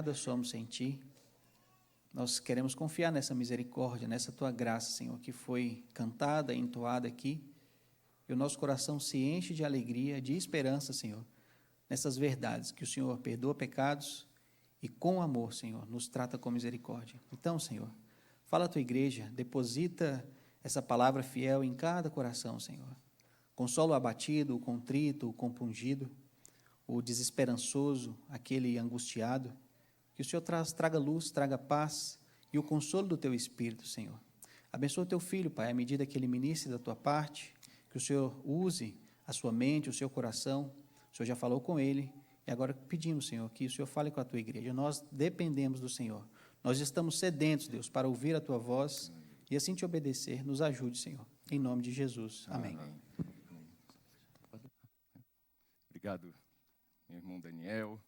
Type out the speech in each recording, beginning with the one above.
nada somos sem Ti. Nós queremos confiar nessa misericórdia, nessa Tua graça, Senhor, que foi cantada, entoada aqui, e o nosso coração se enche de alegria, de esperança, Senhor, nessas verdades, que o Senhor perdoa pecados e com amor, Senhor, nos trata com misericórdia. Então, Senhor, fala à Tua igreja, deposita essa palavra fiel em cada coração, Senhor. Consola o abatido, o contrito, o compungido, o desesperançoso, aquele angustiado. Que o Senhor traga luz, traga paz e o consolo do Teu Espírito, Senhor. Abençoa o Teu Filho, Pai, à medida que ele ministre da Tua parte, que o Senhor use a sua mente, o seu coração. O Senhor já falou com ele, e agora pedimos, Senhor, que o Senhor fale com a Tua igreja. Nós dependemos do Senhor. Nós estamos sedentos, Deus, para ouvir a Tua voz e assim Te obedecer. Nos ajude, Senhor. Em nome de Jesus. Amém. Obrigado, meu irmão Daniel.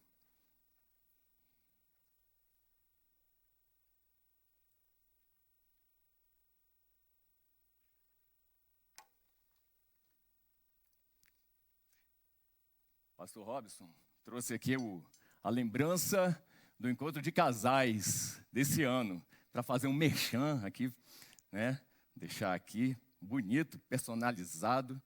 Pastor Robson trouxe aqui a lembrança do encontro de casais desse ano, para fazer um merchan aqui, né? Deixar aqui bonito, personalizado,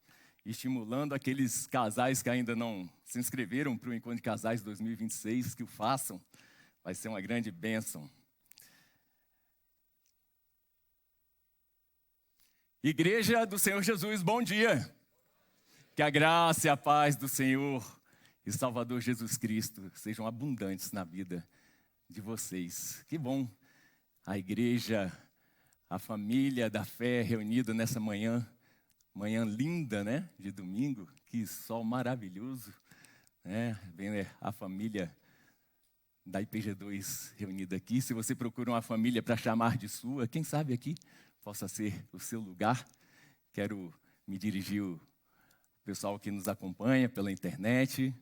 estimulando aqueles casais que ainda não se inscreveram para o Encontro de Casais 2026, que o façam, vai ser uma grande bênção. Igreja do Senhor Jesus, bom dia! Que a graça e a paz do Senhor e Salvador Jesus Cristo sejam abundantes na vida de vocês. Que bom a igreja, a família da fé reunida nessa manhã linda, né, de domingo. Que sol maravilhoso, né? Vem a família da IPG2 reunida aqui. Se você procura uma família para chamar de sua, quem sabe aqui possa ser o seu lugar. Quero me dirigir ao pessoal que nos acompanha pela internet,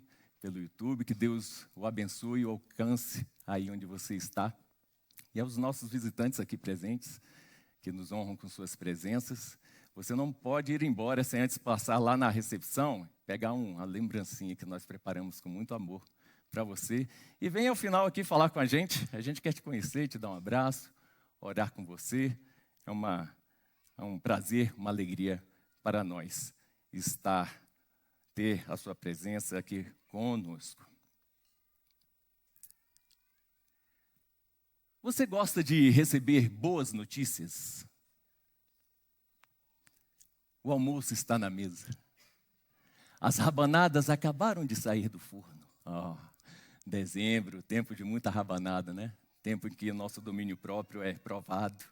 pelo YouTube, que Deus o abençoe e o alcance aí onde você está. E aos nossos visitantes aqui presentes, que nos honram com suas presenças. Você não pode ir embora sem antes passar lá na recepção, pegar uma lembrancinha que nós preparamos com muito amor para você. E venha ao final aqui falar com a gente quer te conhecer, te dar um abraço, orar com você. É um prazer, uma alegria para nós ter a sua presença aqui conosco. Você gosta de receber boas notícias? O almoço está na mesa. As rabanadas acabaram de sair do forno. Dezembro, tempo de muita rabanada, né? Tempo em que o nosso domínio próprio é provado.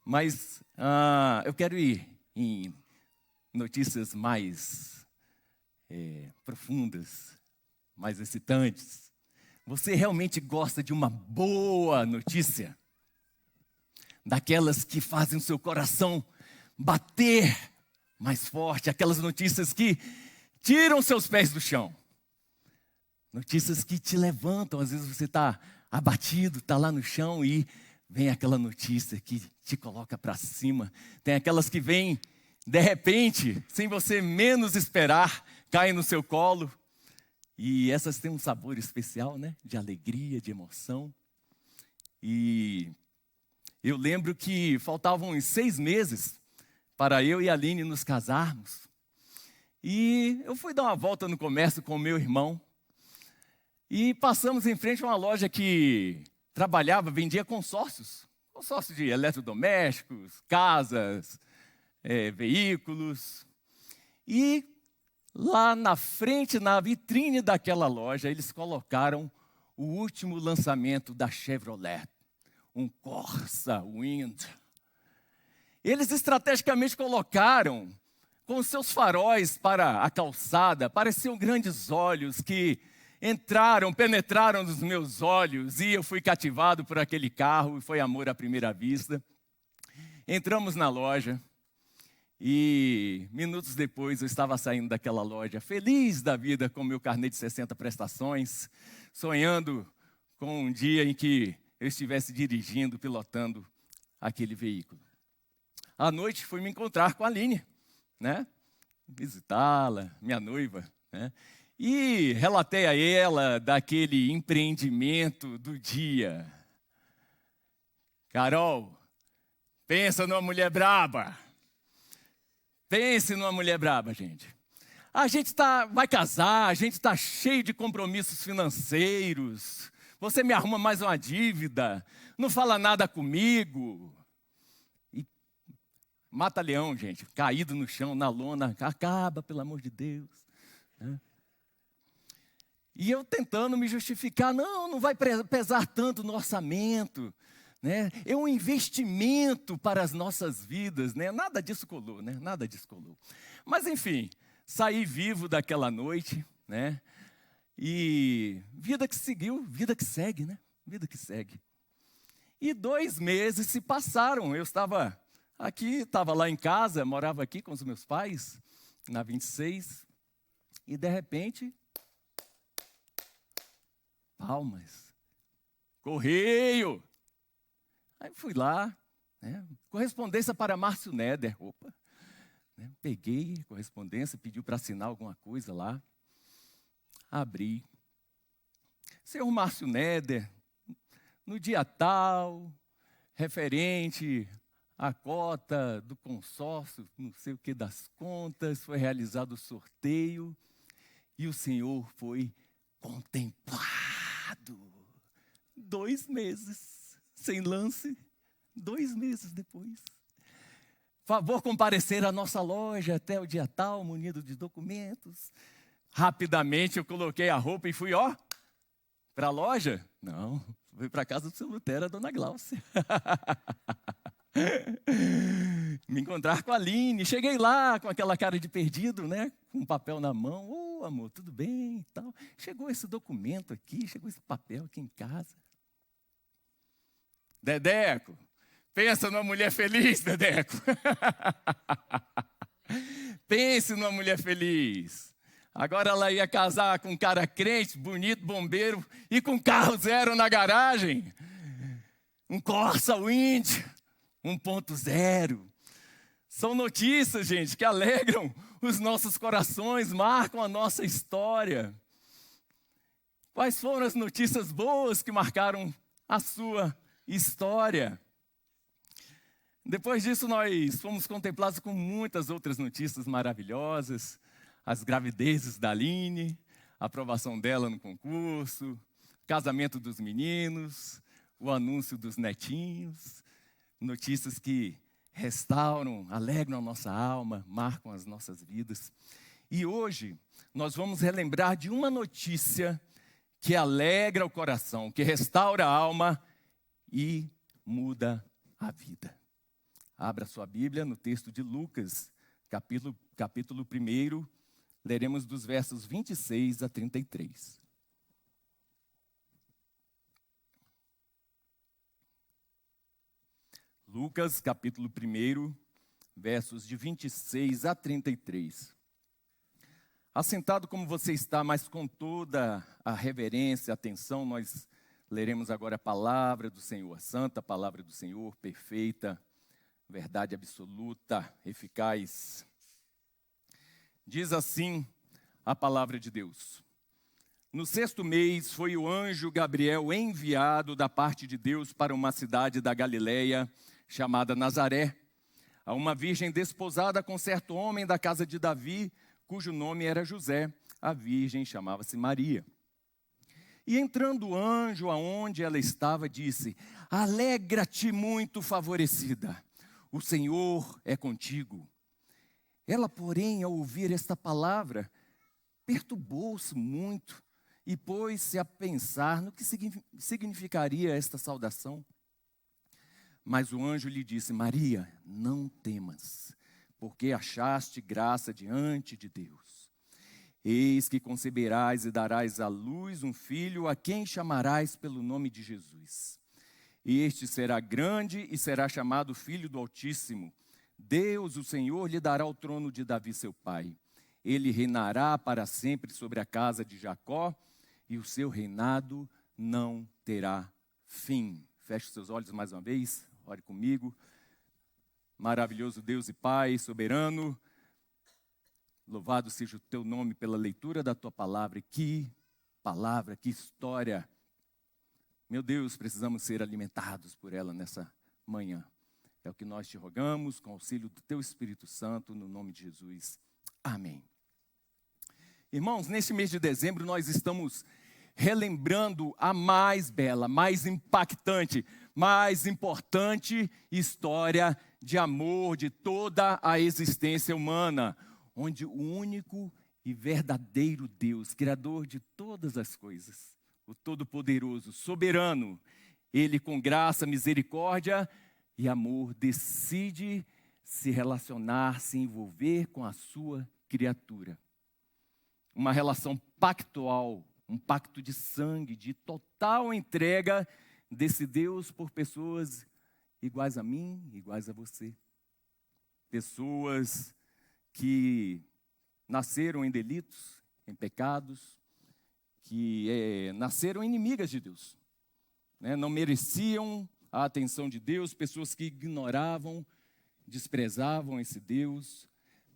Mas eu quero ir em notícias mais profundas, mais excitantes. Você realmente gosta de uma boa notícia? Daquelas que fazem o seu coração bater mais forte, aquelas notícias que tiram seus pés do chão. Notícias que te levantam, às vezes você está abatido, está lá no chão e vem aquela notícia que te coloca para cima. Tem aquelas que vêm de repente, sem você menos esperar, caem no seu colo. E essas têm um sabor especial, né? De alegria, de emoção. E eu lembro que faltavam uns 6 meses para eu e a Aline nos casarmos. E eu fui dar uma volta no comércio com o meu irmão. E passamos em frente a uma loja que vendia consórcios. Consórcio de eletrodomésticos, casas, veículos. E lá na frente, na vitrine daquela loja, eles colocaram o último lançamento da Chevrolet, um Corsa Wind. Eles estrategicamente colocaram com seus faróis para a calçada, pareciam grandes olhos que penetraram nos meus olhos, e eu fui cativado por aquele carro, e foi amor à primeira vista. Entramos na loja, e minutos depois eu estava saindo daquela loja, feliz da vida com meu carnê de 60 prestações, sonhando com um dia em que eu estivesse dirigindo, pilotando aquele veículo. À noite fui me encontrar com a Aline, né? Visitá-la, minha noiva, né? E relatei a ela daquele empreendimento do dia. Carol, pensa numa mulher braba. Pense numa mulher braba, gente. A gente vai casar, a gente está cheio de compromissos financeiros. Você me arruma mais uma dívida, não fala nada comigo. E mata leão, gente, caído no chão, na lona, acaba, pelo amor de Deus. E eu tentando me justificar, não vai pesar tanto no orçamento. É um investimento para as nossas vidas, Nada disso colou, Nada disso colou. Mas enfim, saí vivo daquela noite, E vida que seguiu, vida que segue, Vida que segue. E 2 meses se passaram. Eu estava aqui, estava lá em casa, morava aqui com os meus pais, na 26, e de repente, palmas, correio. Aí fui lá, correspondência para Márcio Neder. Opa, peguei a correspondência, pediu para assinar alguma coisa lá. Abri. Senhor Márcio Neder, no dia tal, referente à cota do consórcio, não sei o que das contas, foi realizado o sorteio e o senhor foi contemplado. 2 meses. Sem lance, 2 meses depois. Favor comparecer à nossa loja até o dia tal, munido de documentos. Rapidamente eu coloquei a roupa e fui, para a loja? Não, fui para a casa do seu Lutero, a dona Gláucia. Me encontrar com a Aline. Cheguei lá com aquela cara de perdido, com um papel na mão. Ô, amor, tudo bem e tal. Chegou esse documento aqui, chegou esse papel aqui em casa. Dedeco, pensa numa mulher feliz, Dedeco. Pense numa mulher feliz. Agora ela ia casar com um cara crente, bonito, bombeiro, e com carro 0 na garagem. Um Corsa Wind 1.0. São notícias, gente, que alegram os nossos corações, marcam a nossa história. Quais foram as notícias boas que marcaram a sua história? Depois disso, nós fomos contemplados com muitas outras notícias maravilhosas. As gravidezes da Aline, a aprovação dela no concurso, casamento dos meninos, o anúncio dos netinhos. Notícias que restauram, alegram a nossa alma, marcam as nossas vidas. E hoje, nós vamos relembrar de uma notícia que alegra o coração, que restaura a alma e muda a vida. Abra sua Bíblia no texto de Lucas, capítulo 1, leremos dos versos 26 a 33. Lucas, capítulo 1, versos de 26 a 33. Assentado como você está, mas com toda a reverência e atenção, nós leremos agora a palavra do Senhor, a santa palavra do Senhor, perfeita, verdade absoluta, eficaz. Diz assim a palavra de Deus: no 6º mês foi o anjo Gabriel enviado da parte de Deus para uma cidade da Galileia chamada Nazaré, a uma virgem desposada com certo homem da casa de Davi, cujo nome era José. A virgem chamava-se Maria. E entrando o anjo aonde ela estava, disse: alegra-te muito favorecida, o Senhor é contigo. Ela, porém, ao ouvir esta palavra, perturbou-se muito e pôs-se a pensar no que significaria esta saudação. Mas o anjo lhe disse: Maria, não temas, porque achaste graça diante de Deus. Eis que conceberás e darás à luz um filho, a quem chamarás pelo nome de Jesus. Este será grande e será chamado Filho do Altíssimo. Deus, o Senhor, lhe dará o trono de Davi, seu pai. Ele reinará para sempre sobre a casa de Jacó, e o seu reinado não terá fim. Feche seus olhos mais uma vez, ore comigo. Maravilhoso Deus e Pai, soberano, Louvado seja o teu nome pela leitura da tua palavra. Que palavra, que história. Meu Deus, precisamos ser alimentados por ela nessa manhã. É o que nós te rogamos, com o auxílio do teu Espírito Santo, no nome de Jesus. Amém. Irmãos, neste mês de dezembro nós estamos relembrando a mais bela, mais impactante, mais importante história de amor de toda a existência humana, onde o único e verdadeiro Deus, Criador de todas as coisas, o Todo-Poderoso, soberano, Ele com graça, misericórdia e amor decide se relacionar, se envolver com a sua criatura. Uma relação pactual, um pacto de sangue, de total entrega desse Deus por pessoas iguais a mim, iguais a você. Pessoas que nasceram em delitos, em pecados, que nasceram inimigas de Deus, né? Não mereciam a atenção de Deus, pessoas que ignoravam, desprezavam esse Deus,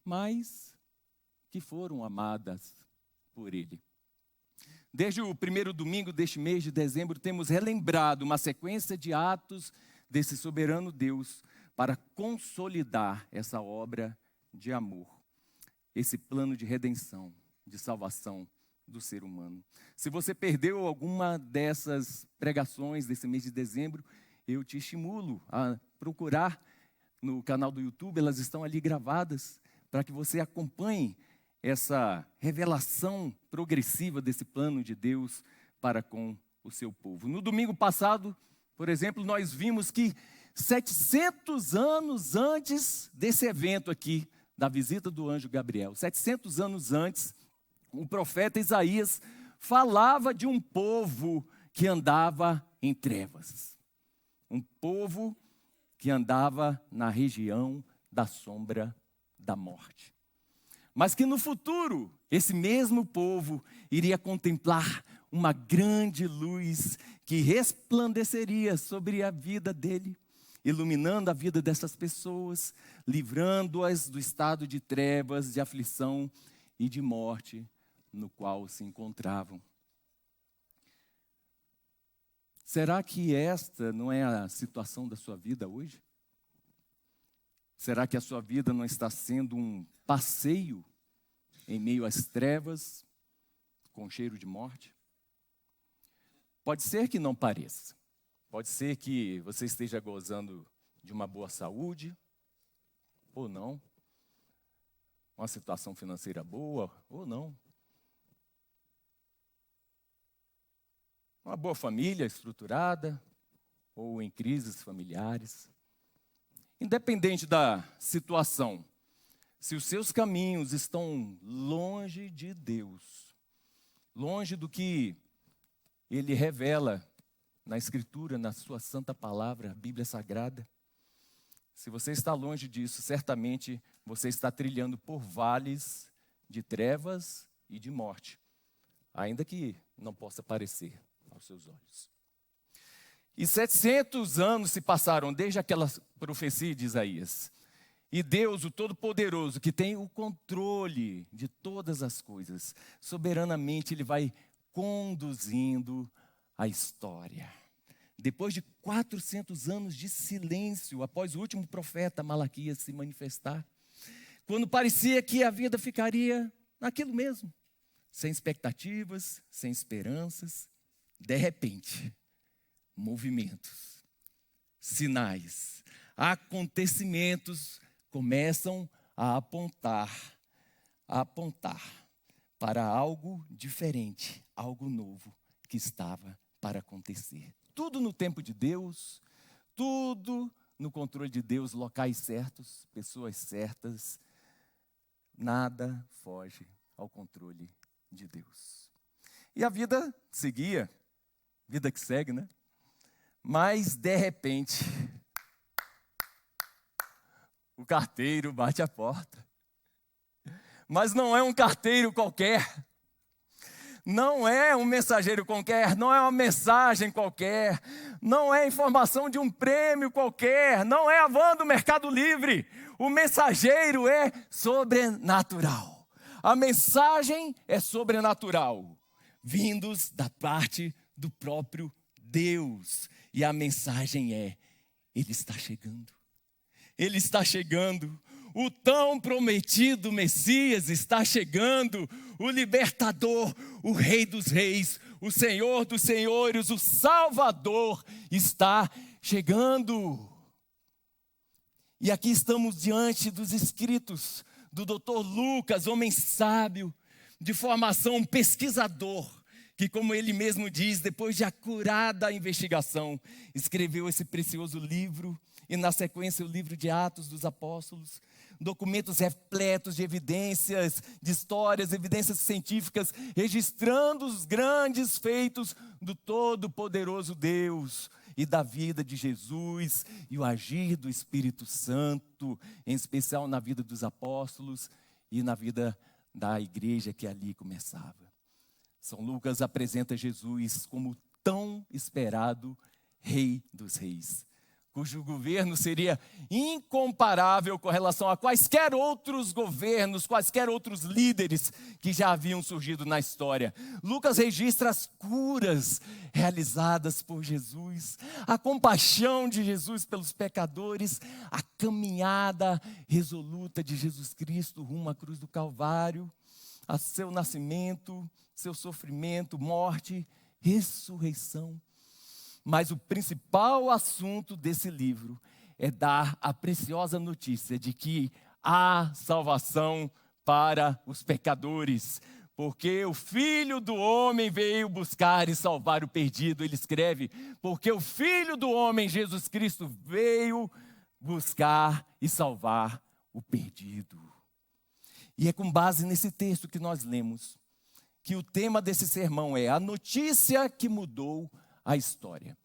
mas que foram amadas por Ele. Desde o primeiro domingo deste mês de dezembro, temos relembrado uma sequência de atos desse soberano Deus para consolidar essa obra de amor, esse plano de redenção, de salvação do ser humano. Se você perdeu alguma dessas pregações desse mês de dezembro, eu te estimulo a procurar no canal do YouTube, elas estão ali gravadas, para que você acompanhe essa revelação progressiva desse plano de Deus para com o seu povo. No domingo passado, por exemplo, nós vimos que 700 anos antes desse evento aqui, da visita do anjo Gabriel, 700 anos antes, o profeta Isaías falava de um povo que andava em trevas. Um povo que andava na região da sombra da morte. Mas que no futuro, esse mesmo povo iria contemplar uma grande luz que resplandeceria sobre a vida dele, iluminando a vida dessas pessoas, livrando-as do estado de trevas, de aflição e de morte no qual se encontravam. Será que esta não é a situação da sua vida hoje? Será que a sua vida não está sendo um passeio em meio às trevas, com cheiro de morte? Pode ser que não pareça. Pode ser que você esteja gozando de uma boa saúde, ou não. Uma situação financeira boa, ou não. Uma boa família estruturada, ou em crises familiares. Independente da situação, se os seus caminhos estão longe de Deus, longe do que Ele revela na Escritura, na sua santa palavra, a Bíblia Sagrada, se você está longe disso, certamente você está trilhando por vales de trevas e de morte, ainda que não possa parecer aos seus olhos. E 700 anos se passaram desde aquela profecia de Isaías. E Deus, o Todo-Poderoso, que tem o controle de todas as coisas, soberanamente Ele vai conduzindo a história. Depois de 400 anos de silêncio, após o último profeta Malaquias se manifestar, quando parecia que a vida ficaria naquilo mesmo, sem expectativas, sem esperanças, de repente, movimentos, sinais, acontecimentos começam a apontar para algo diferente, algo novo que estava para acontecer. Tudo no tempo de Deus, tudo no controle de Deus, locais certos, pessoas certas, nada foge ao controle de Deus. E a vida seguia, vida que segue, né? Mas, de repente, o carteiro bate a porta. Mas não é um carteiro qualquer. Não é um mensageiro qualquer, não é uma mensagem qualquer, não é informação de um prêmio qualquer, não é a van do Mercado Livre. O mensageiro é sobrenatural. A mensagem é sobrenatural, vindos da parte do próprio Deus. E a mensagem é: Ele está chegando. Ele está chegando. O tão prometido Messias está chegando. O libertador, o Rei dos Reis, o Senhor dos Senhores, o Salvador está chegando. E aqui estamos diante dos escritos do Dr. Lucas, homem sábio, de formação pesquisador, que, como ele mesmo diz, depois de acurada investigação, escreveu esse precioso livro, e na sequência o livro de Atos dos Apóstolos, documentos repletos de evidências, de histórias, evidências científicas, registrando os grandes feitos do Todo-Poderoso Deus e da vida de Jesus e o agir do Espírito Santo, em especial na vida dos apóstolos e na vida da igreja que ali começava. São Lucas apresenta Jesus como o tão esperado Rei dos Reis, cujo governo seria incomparável com relação a quaisquer outros governos, quaisquer outros líderes que já haviam surgido na história. Lucas registra as curas realizadas por Jesus, a compaixão de Jesus pelos pecadores, a caminhada resoluta de Jesus Cristo rumo à cruz do Calvário, a seu nascimento, seu sofrimento, morte, ressurreição. Mas o principal assunto desse livro é dar a preciosa notícia de que há salvação para os pecadores, porque o Filho do Homem veio buscar e salvar o perdido. Ele escreve, porque o Filho do Homem, Jesus Cristo, veio buscar e salvar o perdido. E é com base nesse texto que nós lemos que o tema desse sermão é a notícia que mudou a história.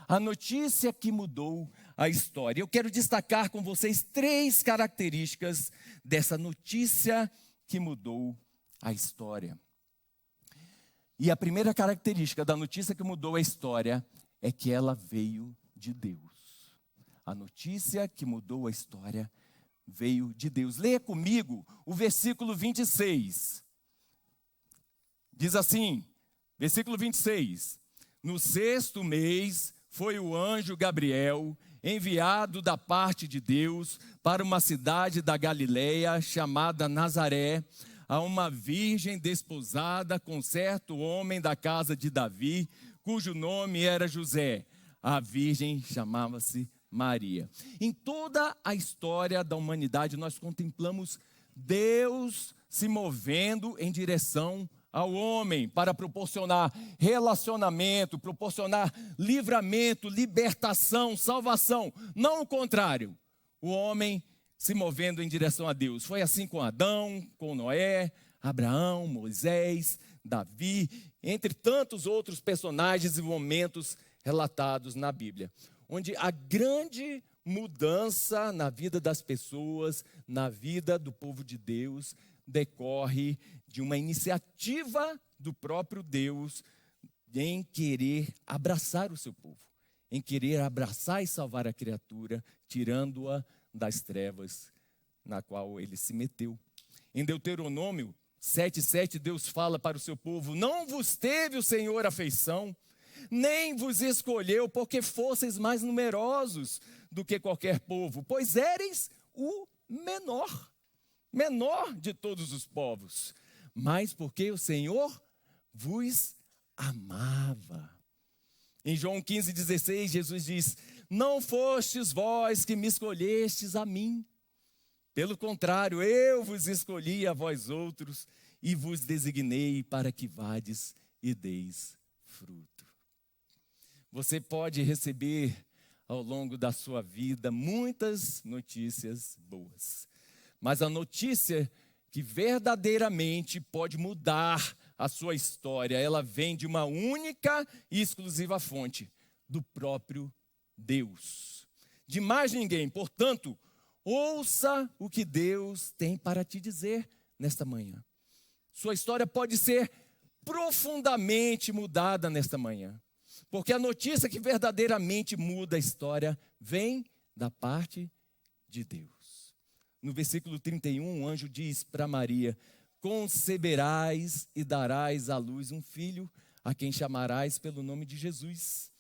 A notícia que mudou a história. Eu quero destacar com vocês 3 características dessa notícia que mudou a história. E a primeira característica da notícia que mudou a história é que ela veio de Deus. A notícia que mudou a história veio de Deus. Leia comigo o versículo 26. Diz assim, versículo 26. No 6º mês foi o anjo Gabriel, enviado da parte de Deus para uma cidade da Galileia chamada Nazaré, a uma virgem desposada com certo homem da casa de Davi, cujo nome era José. A virgem chamava-se Maria. Em toda a história da humanidade, nós contemplamos Deus se movendo em direção ao homem para proporcionar relacionamento, proporcionar livramento, libertação, salvação. Não o contrário, o homem se movendo em direção a Deus. Foi assim com Adão, com Noé, Abraão, Moisés, Davi, entre tantos outros personagens e momentos relatados na Bíblia, onde a grande mudança na vida das pessoas, na vida do povo de Deus, decorre de uma iniciativa do próprio Deus em querer abraçar o seu povo, em querer abraçar e salvar a criatura, tirando-a das trevas na qual ele se meteu. Em Deuteronômio 7:7, Deus fala para o seu povo: não vos teve o Senhor afeição, nem vos escolheu porque fosseis mais numerosos do que qualquer povo, pois éreis o menor de todos os povos, mas porque o Senhor vos amava. Em João 15:16, Jesus diz: não fostes vós que me escolhestes a mim, pelo contrário, eu vos escolhi a vós outros e vos designei para que vades e deis fruto. Você pode receber ao longo da sua vida muitas notícias boas, mas a notícia que verdadeiramente pode mudar a sua história, ela vem de uma única e exclusiva fonte, do próprio Deus. De mais ninguém. Portanto, ouça o que Deus tem para te dizer nesta manhã. Sua história pode ser profundamente mudada nesta manhã, porque a notícia que verdadeiramente muda a história vem da parte de Deus. No versículo 31, o anjo diz para Maria: conceberás e darás à luz um filho, a quem chamarás pelo nome de Jesus.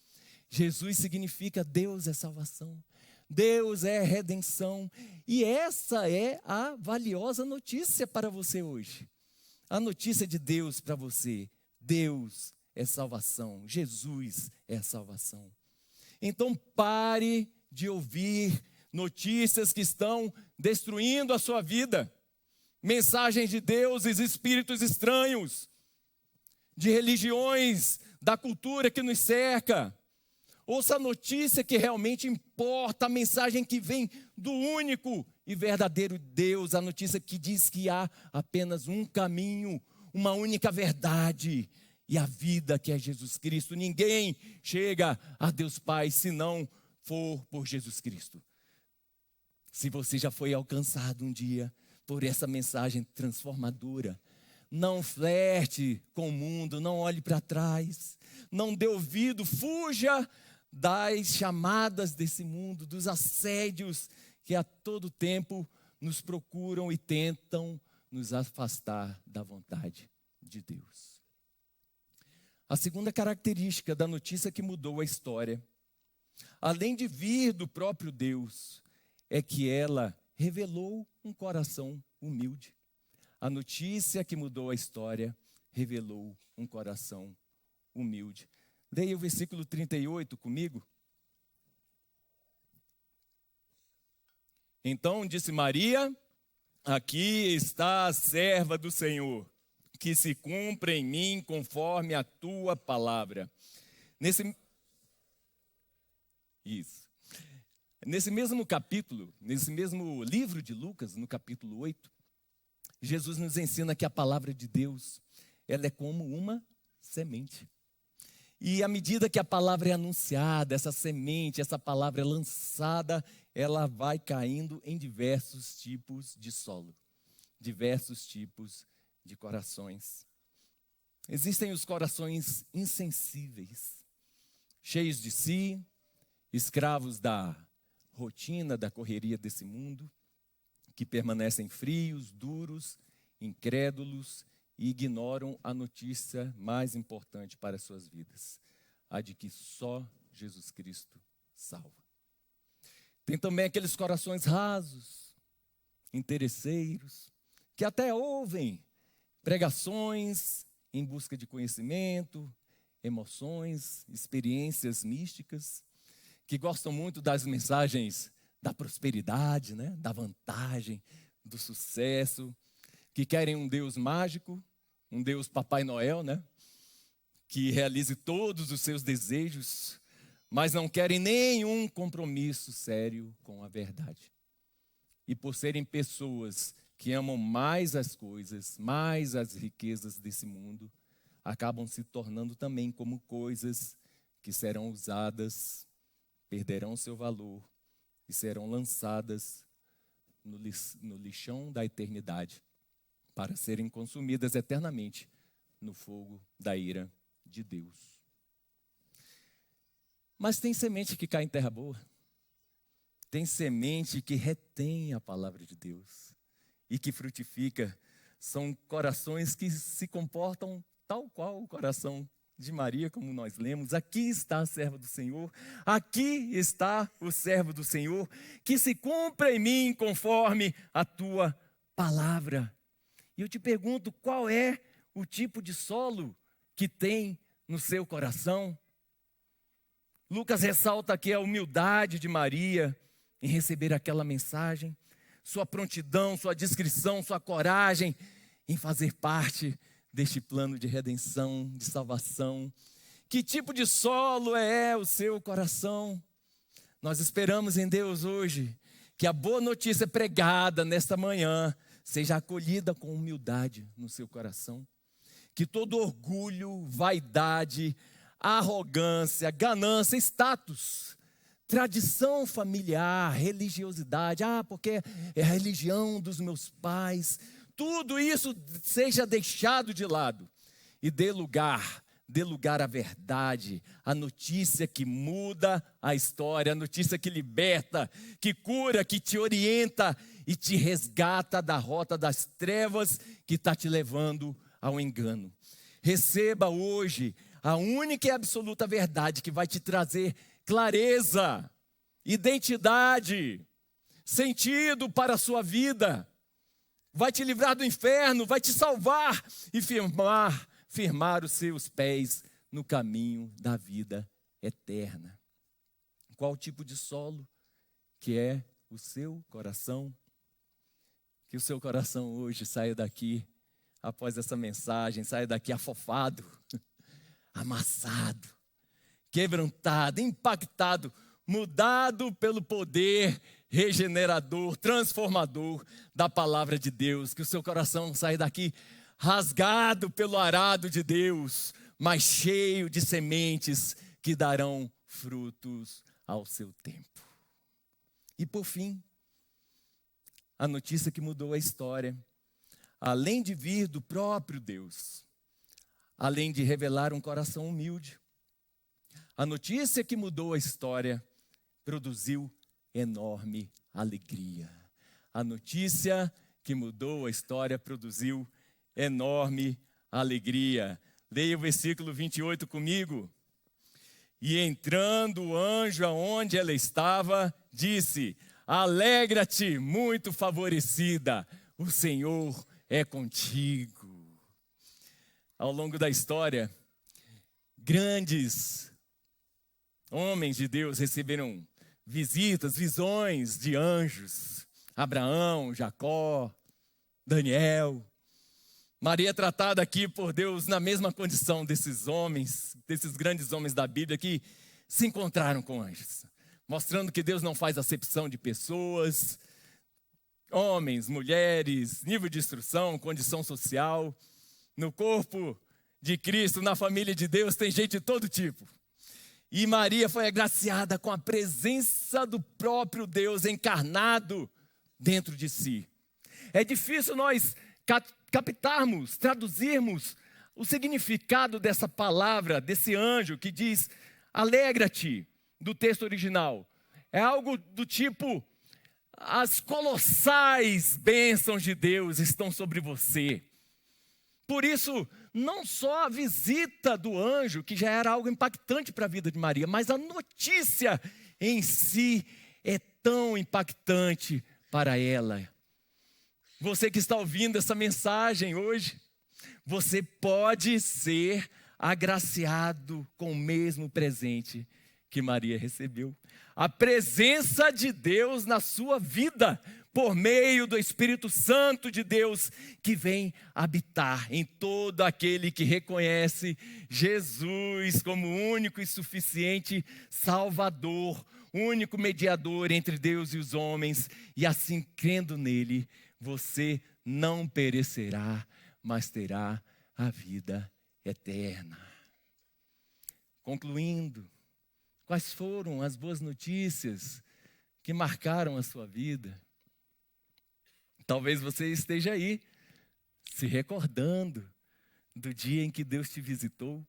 Jesus significa Deus é salvação, Deus é redenção. E essa é a valiosa notícia para você hoje. A notícia de Deus para você: Deus é salvação, Jesus é salvação. Então pare de ouvir notícias que estão destruindo a sua vida, mensagens de deuses, espíritos estranhos, de religiões, da cultura que nos cerca. Ouça a notícia que realmente importa, a mensagem que vem do único e verdadeiro Deus, a notícia que diz que há apenas um caminho, uma única verdade, e a vida que é Jesus Cristo. Ninguém chega a Deus Pai se não for por Jesus Cristo. Se você já foi alcançado um dia por essa mensagem transformadora, não flerte com o mundo, não olhe para trás, não dê ouvido, fuja das chamadas desse mundo, dos assédios que a todo tempo nos procuram e tentam nos afastar da vontade de Deus. A segunda característica da notícia que mudou a história, além de vir do próprio Deus, é que ela revelou um coração humilde. A notícia que mudou a história revelou um coração humilde. Leia o versículo 38 comigo. Então disse Maria: aqui está a serva do Senhor, que se cumpra em mim conforme a tua palavra. Nesse mesmo capítulo, nesse mesmo livro de Lucas, no capítulo 8, Jesus nos ensina que a palavra de Deus, ela é como uma semente. E à medida que a palavra é anunciada, essa semente, essa palavra é lançada, ela vai caindo em diversos tipos de solo, diversos tipos de corações. Existem os corações insensíveis, cheios de si, escravos da rotina, da correria desse mundo, que permanecem frios, duros, incrédulos e ignoram a notícia mais importante para as suas vidas, a de que só Jesus Cristo salva. Tem também aqueles corações rasos, interesseiros, que até ouvem pregações em busca de conhecimento, emoções, experiências místicas, que gostam muito das mensagens da prosperidade, né? Da vantagem, do sucesso, que querem um Deus mágico, um Deus Papai Noel, né? Que realize todos os seus desejos, mas não querem nenhum compromisso sério com a verdade. E por serem pessoas que amam mais as coisas, mais as riquezas desse mundo, acabam se tornando também como coisas que serão usadas, perderão seu valor e serão lançadas no lixão da eternidade, para serem consumidas eternamente no fogo da ira de Deus. Mas tem semente que cai em terra boa. Tem semente que retém a palavra de Deus e que frutifica. São corações que se comportam tal qual o coração de Maria, como nós lemos. Aqui está a serva do Senhor, aqui está o servo do Senhor, que se cumpra em mim conforme a tua palavra. E eu te pergunto, qual é o tipo de solo que tem no seu coração? Lucas ressalta aqui a humildade de Maria em receber aquela mensagem, sua prontidão, sua discrição, sua coragem em fazer parte deste plano de redenção, de salvação. Que tipo de solo é o seu coração? Nós esperamos em Deus hoje que a boa notícia pregada nesta manhã seja acolhida com humildade no seu coração. Que todo orgulho, vaidade, arrogância, ganância, status, tradição familiar, religiosidade, porque é a religião dos meus pais, tudo isso seja deixado de lado e dê lugar dê lugar à verdade, a notícia que muda a história, a notícia que liberta, que cura, que te orienta e te resgata da rota das trevas que está te levando ao engano. Receba hoje a única e absoluta verdade que vai te trazer clareza, identidade, sentido para a sua vida. Vai te livrar do inferno, vai te salvar e firmar os seus pés no caminho da vida eterna. Qual tipo de solo que é o seu coração? Que o seu coração hoje saia daqui, após essa mensagem, saia daqui afofado, amassado, quebrantado, impactado, mudado pelo poder regenerador, transformador da palavra de Deus. Que o seu coração saia daqui rasgado pelo arado de Deus, mas cheio de sementes que darão frutos ao seu tempo. E por fim, a notícia que mudou a história, além de vir do próprio Deus, além de revelar um coração humilde, a notícia que mudou a história produziu enorme alegria. A notícia que mudou a história produziu enorme alegria. Leia o versículo 28 comigo. E entrando o anjo aonde ela estava, disse: alegra-te, muito favorecida, o Senhor é contigo. Ao longo da história, grandes homens de Deus receberam visitas, visões de anjos. Abraão, Jacó, Daniel. Maria é tratada aqui por Deus na mesma condição desses homens, desses grandes homens da Bíblia que se encontraram com anjos, mostrando que Deus não faz acepção de pessoas, homens, mulheres, nível de instrução, condição social. No corpo de Cristo, na família de Deus, tem gente de todo tipo. E Maria foi agraciada com a presença do próprio Deus encarnado dentro de si. É difícil nós captarmos, traduzirmos o significado dessa palavra, desse anjo que diz alegra-te, do texto original. É algo do tipo: as colossais bênçãos de Deus estão sobre você. Por isso, não só a visita do anjo, que já era algo impactante para a vida de Maria, mas a notícia em si é tão impactante para ela. Você que está ouvindo essa mensagem hoje, você pode ser agraciado com o mesmo presente que Maria recebeu. A presença de Deus na sua vida, por meio do Espírito Santo de Deus, que vem habitar em todo aquele que reconhece Jesus como único e suficiente Salvador, único mediador entre Deus e os homens, e assim, crendo nele, você não perecerá, mas terá a vida eterna. Concluindo, quais foram as boas notícias que marcaram a sua vida? Talvez você esteja aí, se recordando do dia em que Deus te visitou.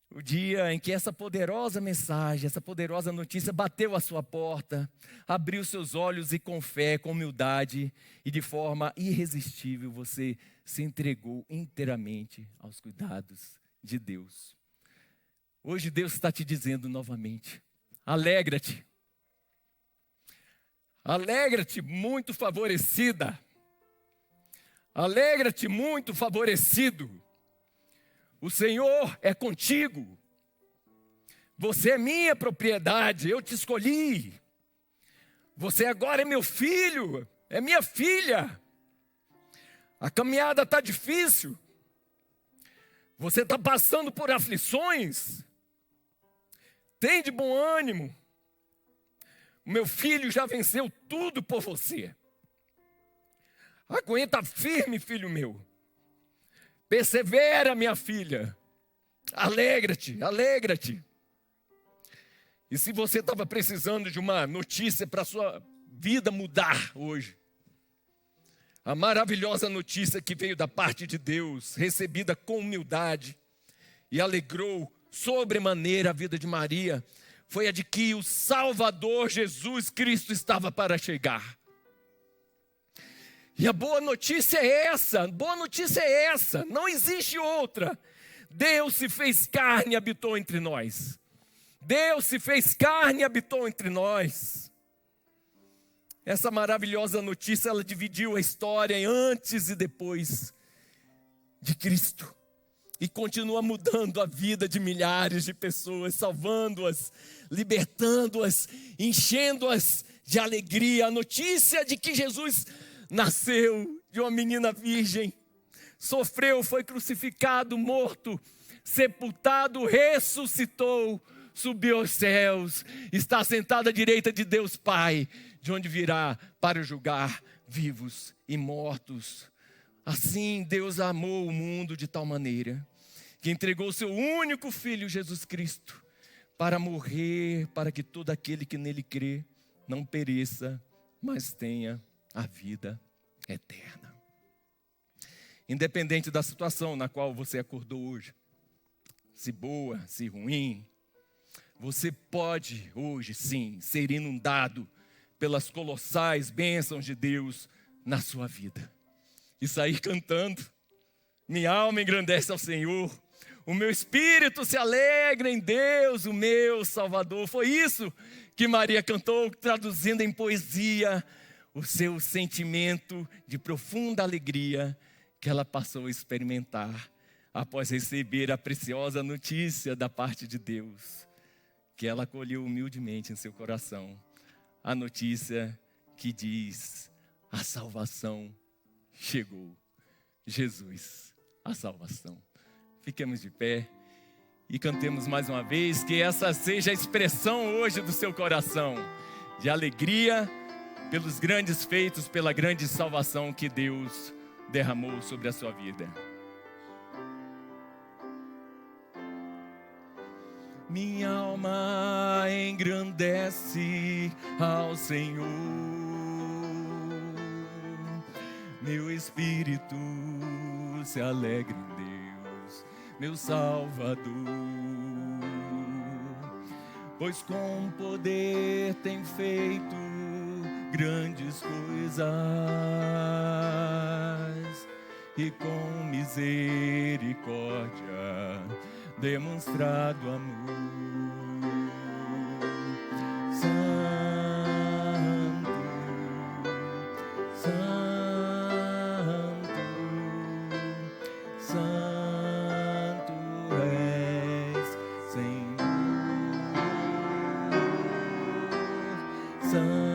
O dia em que essa poderosa mensagem, essa poderosa notícia bateu à sua porta, abriu seus olhos e com fé, com humildade e de forma irresistível você se entregou inteiramente aos cuidados de Deus. Hoje Deus está te dizendo novamente: alegra-te. Alegra-te, muito favorecida. Alegra-te, muito favorecido. O Senhor é contigo. Você é minha propriedade, eu te escolhi. Você agora é meu filho, é minha filha. A caminhada está difícil. Você está passando por aflições. Tem de bom ânimo. O meu filho já venceu tudo por você. Aguenta firme, filho meu. Persevera, minha filha. Alegra-te, alegra-te. E se você estava precisando de uma notícia para a sua vida mudar hoje, A maravilhosa notícia que veio da parte de Deus, recebida com humildade e alegrou sobremaneira a vida de Maria, foi a de que o Salvador Jesus Cristo estava para chegar. E a boa notícia é essa, não existe outra. Deus se fez carne e habitou entre nós. Deus se fez carne e habitou entre nós. Essa maravilhosa notícia, ela dividiu a história em antes e depois de Cristo. E continua mudando a vida de milhares de pessoas, salvando-as, libertando-as, enchendo-as de alegria. A notícia de que Jesus nasceu de uma menina virgem, sofreu, foi crucificado, morto, sepultado, ressuscitou, subiu aos céus, está sentado à direita de Deus Pai, de onde virá para julgar vivos e mortos. Assim Deus amou o mundo de tal maneira que entregou o seu único Filho, Jesus Cristo, para morrer, para que todo aquele que nele crê não pereça, mas tenha a vida eterna. Independente da situação na qual você acordou hoje, se boa, se ruim, você pode hoje sim ser inundado pelas colossais bênçãos de Deus na sua vida. E sair cantando: minha alma engrandece ao Senhor, o meu espírito se alegra em Deus, o meu Salvador. Foi isso que Maria cantou, traduzindo em poesia o seu sentimento de profunda alegria que ela passou a experimentar após receber a preciosa notícia da parte de Deus, que ela acolheu humildemente em seu coração. A notícia que diz: a salvação chegou. Jesus, a salvação. Fiquemos de pé e cantemos mais uma vez, que essa seja a expressão hoje do seu coração, de alegria pelos grandes feitos, pela grande salvação que Deus derramou sobre a sua vida. Minha alma engrandece ao Senhor, meu espírito se alegra em Deus, meu Salvador. Pois com poder tem feito grandes coisas e com misericórdia demonstrado amor. Santo, Santo, Santo és, Senhor. Santo,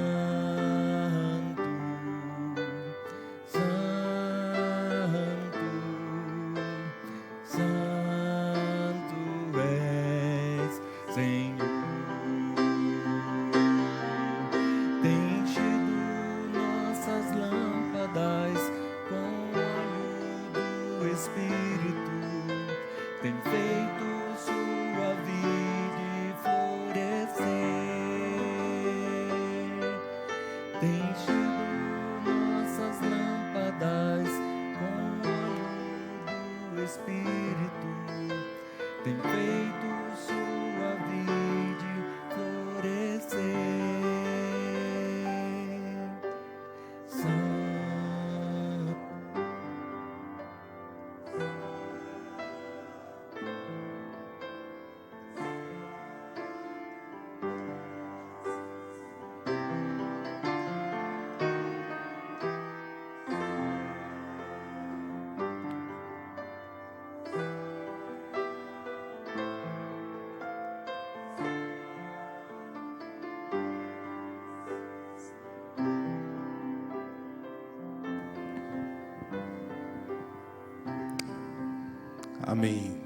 Amém.